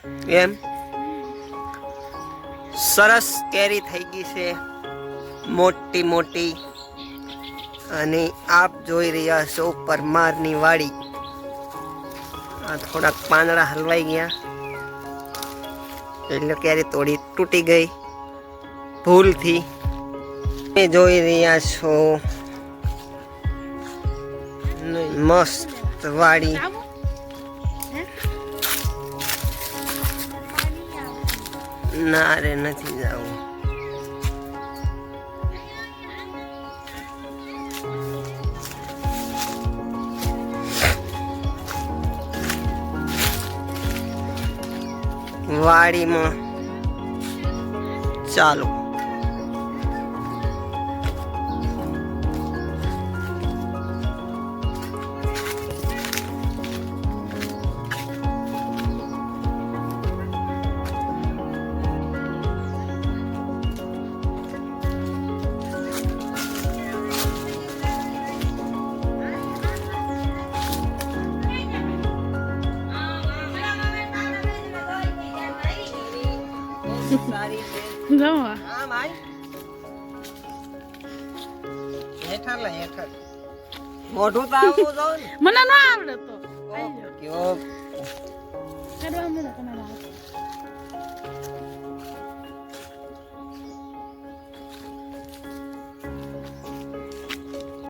એમ સરસ કેરી થઈ ગઈ છે, મોટી મોટી. અને આપ જોઈ રહ્યા છો પરમારની વાડી. આ થોડાક પાંદડા હલવાઈ ગયા એટલે કેરી તોડી તૂટી ગઈ ભૂલથી. તમે જોઈ રહ્યા છો મસ્ત વાડી. ના રે નથી જવું. વાડીમાં ચાલો. જમવા હા ભાઈ હેઠળ લે હેઠળ. મોઢું તો આવવું જો ને. મને ના આવડે તો કયો કરવા મને તમારા